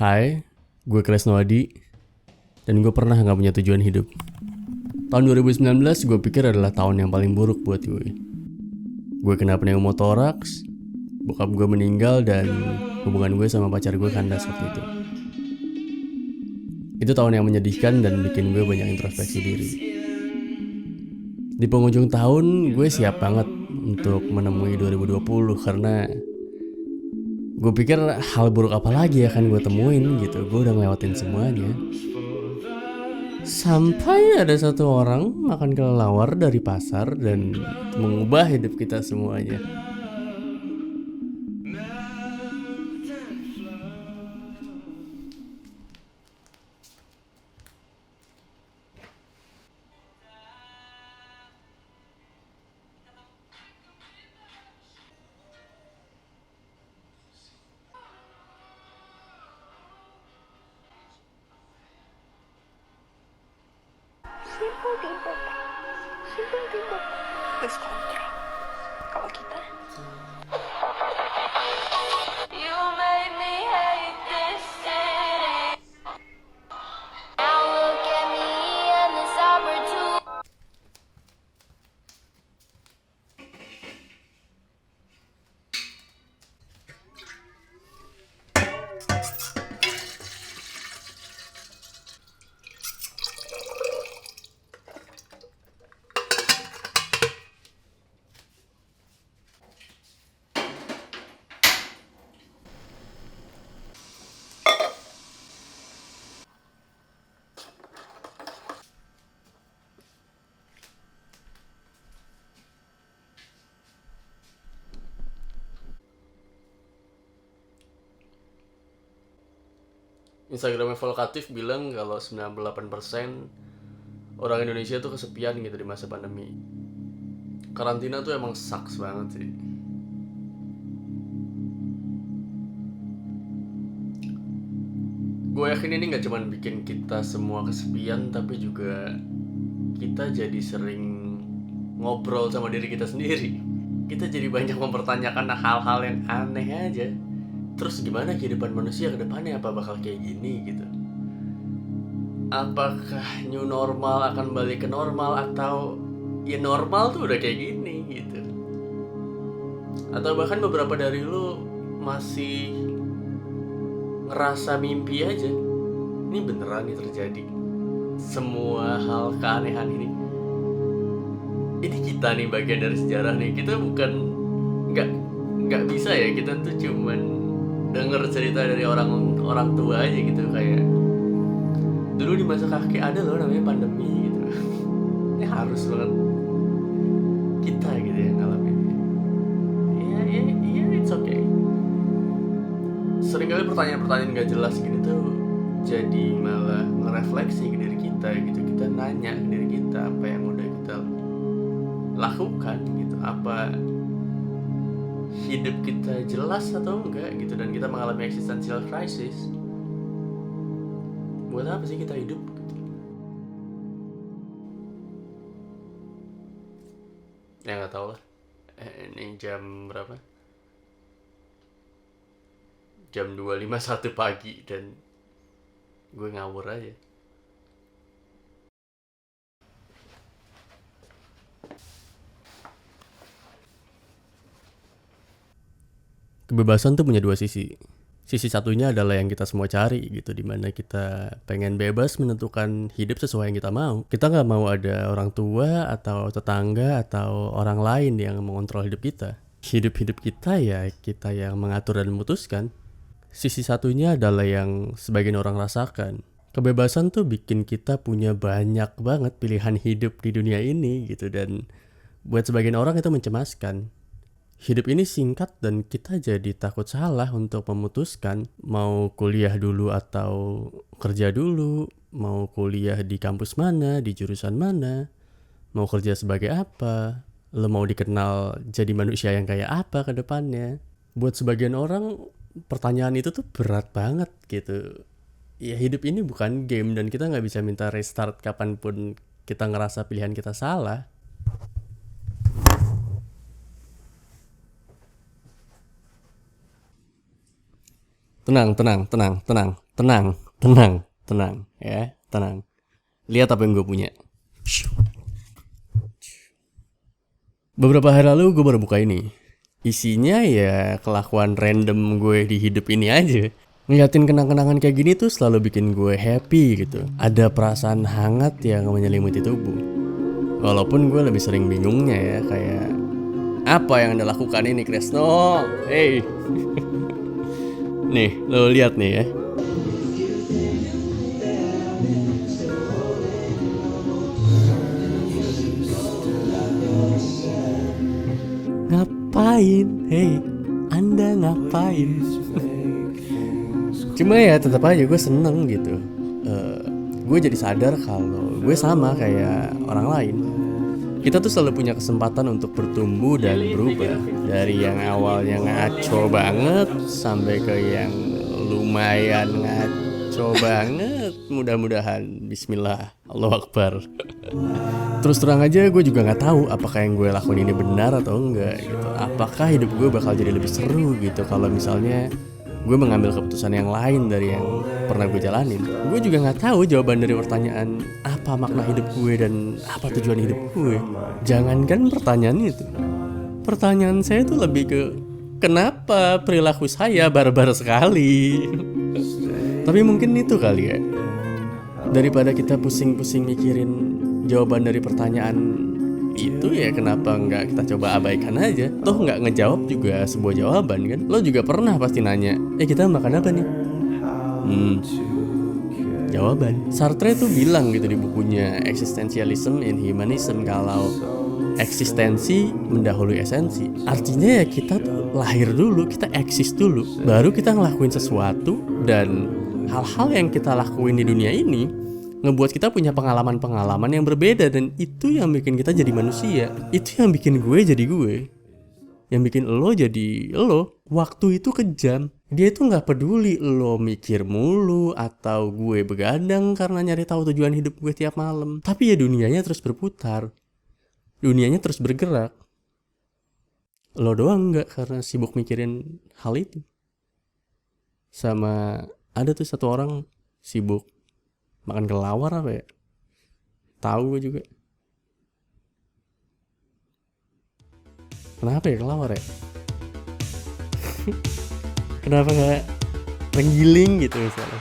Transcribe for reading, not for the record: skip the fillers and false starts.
Hai, gue Kresnowadi, dan gue pernah gak punya tujuan hidup. Tahun 2019 gue pikir adalah tahun yang paling buruk buat gue. Gue kena pneumotoraks, bokap gue meninggal, dan hubungan gue sama pacar gue kandas waktu itu. Itu tahun yang menyedihkan dan bikin gue banyak introspeksi diri. Di penghujung tahun, gue siap banget untuk menemui 2020 karena gue pikir hal buruk apa lagi akan gue temuin gitu. Gue udah ngelewatin semuanya. Sampai ada satu orang makan kelelawar dari pasar dan mengubah hidup kita semuanya. Simple dimple, simple dimple, plus kontra. Kalau kita You made me hate this city. Now look at me and this opportunity. Instagramnya Volkatif bilang kalau 98% orang Indonesia tuh kesepian gitu di masa pandemi. Karantina tuh emang sucks banget sih. Gue yakin ini gak cuma bikin kita semua kesepian, tapi juga kita jadi sering ngobrol sama diri kita sendiri. Kita jadi banyak mempertanyakan hal-hal yang aneh aja. Terus gimana kehidupan manusia ke depannya, apa bakal kayak gini gitu? Apakah new normal akan balik ke normal, atau ya normal tuh udah kayak gini gitu? Atau bahkan beberapa dari lu masih ngerasa mimpi aja. Ini beneran nih terjadi. Semua hal keanehan ini kita nih bagian dari sejarah nih. Kita bukan nggak bisa ya, kita tuh cuman denger cerita dari orang tua aja gitu. Kayak dulu di masa kakek ada loh namanya pandemi gitu. Ini harus banget kita gitu yang ngalamin. Ya, it's okay. Seringkali pertanyaan-pertanyaan gak jelas gini tuh jadi malah ngerefleksi ke diri kita gitu. Kita nanya ke diri kita apa yang udah kita lakukan gitu, apa hidup kita jelas atau enggak gitu, dan kita mengalami existential crisis. Buat apa sih kita hidup gitu? Ya nggak tahu lah. Ini jam berapa? Jam 2.51 pagi dan gue ngawur aja. Kebebasan tuh punya dua sisi. Sisi satunya adalah yang kita semua cari gitu, dimana kita pengen bebas menentukan hidup sesuai yang kita mau. Kita nggak mau ada orang tua atau tetangga atau orang lain yang mengontrol hidup kita. Hidup kita ya kita yang mengatur dan memutuskan. Sisi satunya adalah yang sebagian orang rasakan. Kebebasan tuh bikin kita punya banyak banget pilihan hidup di dunia ini gitu, dan buat sebagian orang itu mencemaskan. Hidup ini singkat dan kita jadi takut salah untuk memutuskan mau kuliah dulu atau kerja dulu, mau kuliah di kampus mana, di jurusan mana, mau kerja sebagai apa, lo mau dikenal jadi manusia yang kayak apa ke depannya. Buat sebagian orang pertanyaan itu tuh berat banget gitu. Ya hidup ini bukan game dan kita gak bisa minta restart kapanpun kita ngerasa pilihan kita salah. Tenang. Tenang ya, tenang. Lihat apa yang gue punya. Beberapa hari lalu gue baru buka ini. Isinya ya kelakuan random gue di hidup ini aja. Ngeliatin kenang-kenangan kayak gini tuh selalu bikin gue happy gitu. Ada perasaan hangat yang menyelimuti tubuh. Walaupun gue lebih sering bingungnya ya, kayak apa yang Anda lakukan ini, Kresno? Hey. Nih, lo lihat nih ya. Ngapain? Hey, Anda ngapain? Cuma ya tetap aja gue seneng gitu. Gue jadi sadar kalau gue sama kayak orang lain. Kita tuh selalu punya kesempatan untuk bertumbuh dan berubah. Dari yang awalnya ngaco banget sampai ke yang lumayan ngaco banget. Mudah-mudahan. Bismillah, Allahu Akbar. Terus terang aja gue juga gak tahu apakah yang gue lakuin ini benar atau enggak gitu. Apakah hidup gue bakal jadi lebih seru gitu kalau misalnya gue mengambil keputusan yang lain dari yang pernah gue jalanin. Gue juga gak tahu jawaban dari pertanyaan apa makna hidup gue dan apa tujuan hidup gue. Jangankan pertanyaan itu, pertanyaan saya tuh lebih ke kenapa perilaku saya barbar sekali. Tapi mungkin itu kali ya, daripada kita pusing-pusing mikirin jawaban dari pertanyaan itu ya, kenapa nggak kita coba abaikan aja. Toh nggak ngejawab juga sebuah jawaban kan. Lo juga pernah pasti nanya, kita makan apa nih? Jawaban. Sartre tuh bilang gitu di bukunya Existentialism and Humanism, kalau eksistensi mendahului esensi. Artinya ya kita tuh lahir dulu, kita eksis dulu, baru kita ngelakuin sesuatu. Dan hal-hal yang kita lakuin di dunia ini ngebuat kita punya pengalaman-pengalaman yang berbeda. Dan itu yang bikin kita jadi manusia. Itu yang bikin gue jadi gue, yang bikin lo jadi lo. Waktu itu kejam. Dia itu gak peduli lo mikir mulu atau gue begadang karena nyari tahu tujuan hidup gue tiap malam. Tapi ya dunianya terus berputar, dunianya terus bergerak. Lo doang gak, karena sibuk mikirin hal itu. Sama ada tuh satu orang sibuk makan kelawar apa ya, tahu gue juga. Kenapa ya kelawar ya? Kenapa gak menggiling gitu misalnya?